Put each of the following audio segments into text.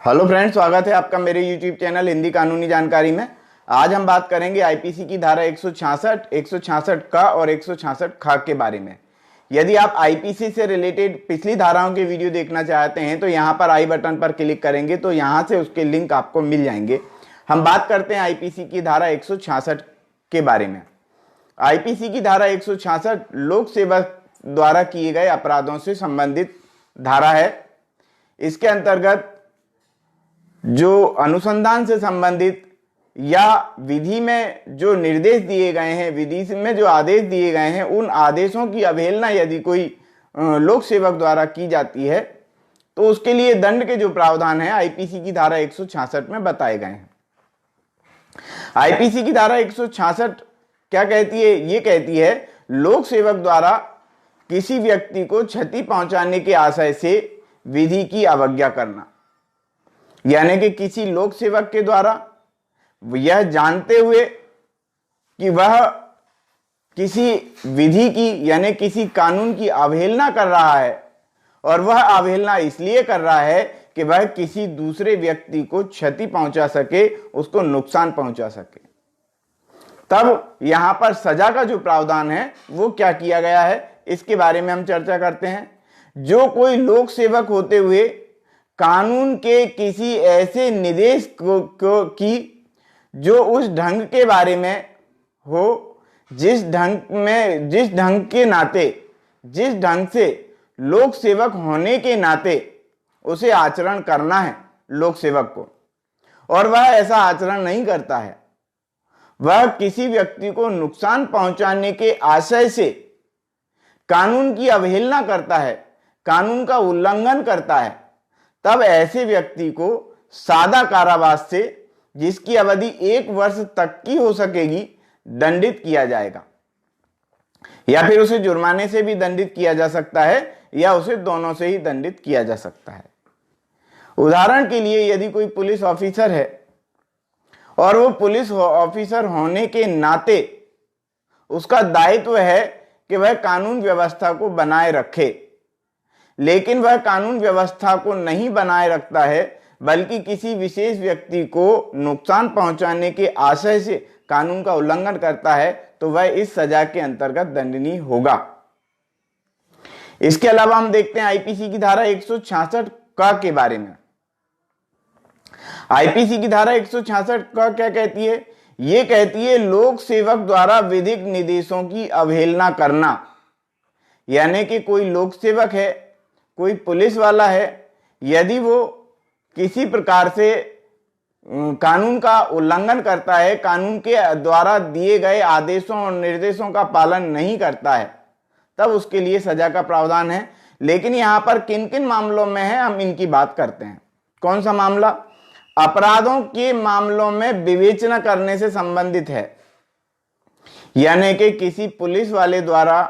Hello friends, स्वागत है आपका मेरे यूट्यूब चैनल हिंदी कानूनी जानकारी में। आज हम बात करेंगे आईपीसी की धारा 166, 166 का और 166 खा के बारे में। यदि आप आईपीसी से रिलेटेड पिछली धाराओं के वीडियो देखना चाहते हैं तो यहाँ पर आई बटन पर क्लिक करेंगे तो यहाँ से उसके लिंक आपको मिल जाएंगे। हम बात करते हैं आईपीसी की धारा 166 के बारे में। आईपीसी की धारा 166 लोक सेवा द्वारा किए गए अपराधों से संबंधित धारा है। इसके अंतर्गत जो अनुसंधान से संबंधित या विधि में जो निर्देश दिए गए हैं, विधि में जो आदेश दिए गए हैं, उन आदेशों की अवहेलना यदि कोई लोक सेवक द्वारा की जाती है तो उसके लिए दंड के जो प्रावधान है आईपीसी की धारा 166 में बताए गए हैं। आईपीसी की धारा 166 क्या कहती है? ये कहती है लोक सेवक द्वारा किसी व्यक्ति को क्षति पहुंचाने के आशय से विधि की अवज्ञा करना, यानी कि किसी लोक सेवक के द्वारा यह जानते हुए कि वह किसी विधि की यानी किसी कानून की अवहेलना कर रहा है, और वह अवहेलना इसलिए कर रहा है कि वह किसी दूसरे व्यक्ति को क्षति पहुंचा सके, उसको नुकसान पहुंचा सके, तब यहां पर सजा का जो प्रावधान है वो क्या किया गया है, इसके बारे में हम चर्चा करते हैं। जो कोई लोक सेवक होते हुए कानून के किसी ऐसे निर्देश की जो उस ढंग के बारे में हो, जिस ढंग से लोक सेवक होने के नाते उसे आचरण करना है लोक सेवक को, और वह ऐसा आचरण नहीं करता है, वह किसी व्यक्ति को नुकसान पहुंचाने के आशय से कानून की अवहेलना करता है, कानून का उल्लंघन करता है, तब ऐसे व्यक्ति को सादा कारावास से, जिसकी अवधि 1 वर्ष तक की हो सकेगी, दंडित किया जाएगा, या फिर उसे जुर्माने से भी दंडित किया जा सकता है या उसे दोनों से ही दंडित किया जा सकता है। उदाहरण के लिए यदि कोई पुलिस ऑफिसर है और वो पुलिस ऑफिसर होने के नाते उसका दायित्व है कि वह कानून व्यवस्था को बनाए रखे, लेकिन वह कानून व्यवस्था को नहीं बनाए रखता है बल्कि किसी विशेष व्यक्ति को नुकसान पहुंचाने के आशय से कानून का उल्लंघन करता है, तो वह इस सजा के अंतर्गत दंडनीय होगा। इसके अलावा हम देखते हैं आईपीसी की धारा 166 का के बारे में। आईपीसी की धारा 166 का क्या कहती है? ये कहती है लोक सेवक द्वारा विधिक निर्देशों की अवहेलना करना, यानी कि कोई लोक सेवक है, कोई पुलिस वाला है, यदि वो किसी प्रकार से कानून का उल्लंघन करता है, कानून के द्वारा दिए गए आदेशों और निर्देशों का पालन नहीं करता है, तब उसके लिए सजा का प्रावधान है। लेकिन यहां पर किन किन मामलों में है, हम इनकी बात करते हैं। कौन सा मामला? अपराधों के मामलों में विवेचना करने से संबंधित है, यानी कि किसी पुलिस वाले द्वारा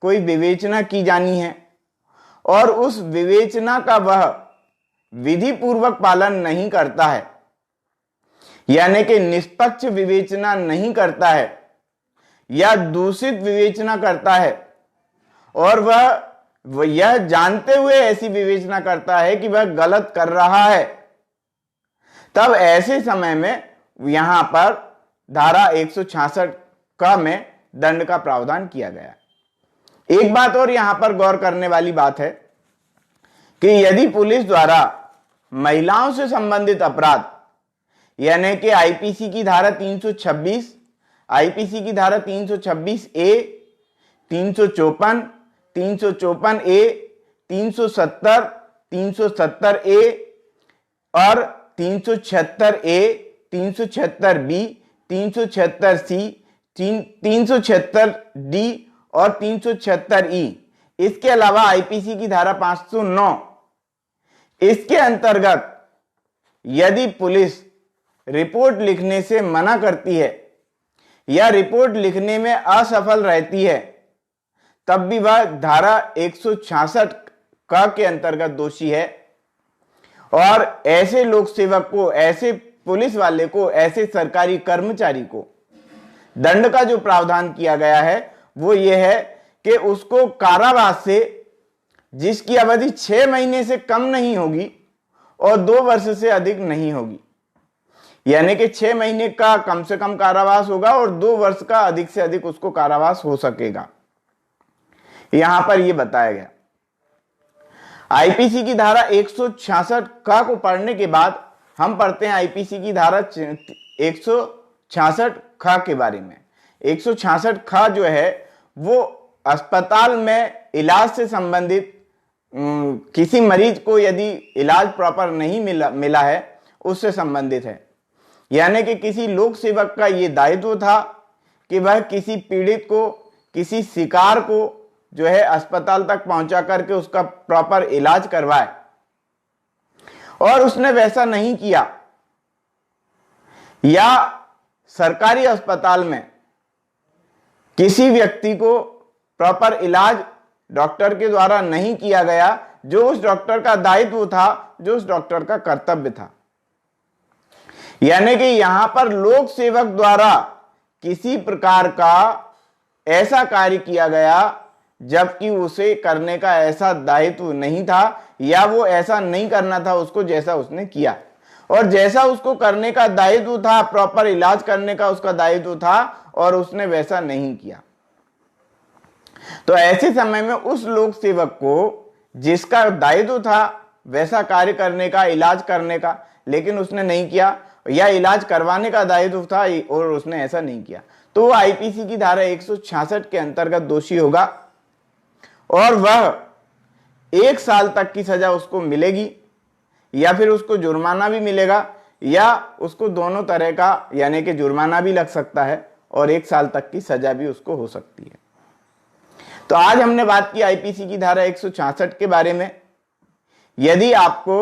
कोई विवेचना की जानी है और उस विवेचना का वह विधि पूर्वक पालन नहीं करता है, यानी कि निष्पक्ष विवेचना नहीं करता है या दूषित विवेचना करता है, और वह यह जानते हुए ऐसी विवेचना करता है कि वह गलत कर रहा है, तब ऐसे समय में यहां पर धारा 166 का में दंड का प्रावधान किया गया। एक बात और यहां पर गौर करने वाली बात है कि यदि पुलिस द्वारा महिलाओं से संबंधित अपराध, यानी कि आईपीसी की धारा 326, आईपीसी की धारा 326 ए, 354, 354 ए, 370, 370 ए और 376 ए, 376 बी, 376 सी, 376 डी और 376 ई, इसके अलावा आईपीसी की धारा 509, इसके अंतर्गत यदि पुलिस रिपोर्ट लिखने से मना करती है या रिपोर्ट लिखने में असफल रहती है, तब भी वह धारा 166 का के अंतर्गत दोषी है, और ऐसे लोक सेवक को, ऐसे पुलिस वाले को, ऐसे सरकारी कर्मचारी को दंड का जो प्रावधान किया गया है वो ये है कि उसको कारावास से, जिसकी अवधि 6 महीने से कम नहीं होगी, और 2 वर्ष से अधिक नहीं होगी। यानी कि 6 महीने का कम से कम कारावास होगा और 2 वर्ष का अधिक से अधिक उसको कारावास हो सकेगा, यहां पर यह बताया गया। आईपीसी की धारा 166 का को पढ़ने के बाद हम पढ़ते हैं आईपीसी की धारा 166 ख के बारे में। 166 ख जो है वो अस्पताल में इलाज से संबंधित किसी मरीज को यदि इलाज प्रॉपर नहीं मिला है उससे संबंधित है। यानी कि किसी लोक सेवक का ये दायित्व था कि वह किसी पीड़ित को, किसी शिकार को जो है अस्पताल तक पहुंचा करके उसका प्रॉपर इलाज करवाए, और उसने वैसा नहीं किया, या सरकारी अस्पताल में किसी व्यक्ति को प्रॉपर इलाज डॉक्टर के द्वारा नहीं किया गया, जो उस डॉक्टर का दायित्व था, जो उस डॉक्टर का कर्तव्य था। यानी कि यहां पर लोक सेवक द्वारा किसी प्रकार का ऐसा कार्य किया गया जबकि उसे करने का ऐसा दायित्व नहीं था, या वो ऐसा नहीं करना था उसको जैसा उसने किया, और जैसा उसको करने का दायित्व था, प्रॉपर इलाज करने का उसका दायित्व था, और उसने वैसा नहीं किया। तो ऐसे समय में उस लोक सेवक को जिसका दायित्व था वैसा कार्य करने का, इलाज करने का, लेकिन उसने नहीं किया, या इलाज करवाने का दायित्व था और उसने ऐसा नहीं किया, तो आईपीसी की धारा 166 के अंतर्गत दोषी होगा और वह 1 साल तक की सजा उसको मिलेगी, या फिर उसको जुर्माना भी मिलेगा, या उसको दोनों तरह का यानी कि जुर्माना भी लग सकता है और 1 साल तक की सजा भी उसको हो सकती है। तो आज हमने बात की आईपीसी की धारा 166 के बारे में। यदि आपको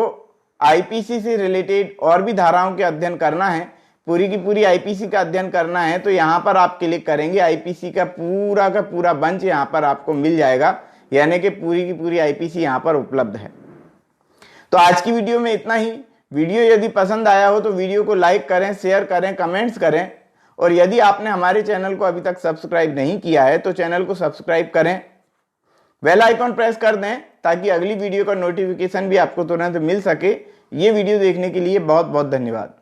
आईपीसी से रिलेटेड और भी धाराओं के अध्ययन करना है, पूरी की पूरी आईपीसी का अध्ययन करना है, तो यहां पर आप क्लिक करेंगे, आईपीसी का पूरा बंच यहां पर आपको मिल जाएगा, यानी कि पूरी की पूरी आईपीसी यहां पर उपलब्ध है। तो आज की वीडियो में इतना ही। वीडियो यदि पसंद आया हो तो वीडियो को लाइक करें, शेयर करें, कमेंट्स करें, और यदि आपने हमारे चैनल को अभी तक सब्सक्राइब नहीं किया है तो चैनल को सब्सक्राइब करें, बेल आइकॉन प्रेस कर दें ताकि अगली वीडियो का नोटिफिकेशन भी आपको तुरंत मिल सके। ये वीडियो देखने के लिए बहुत बहुत धन्यवाद।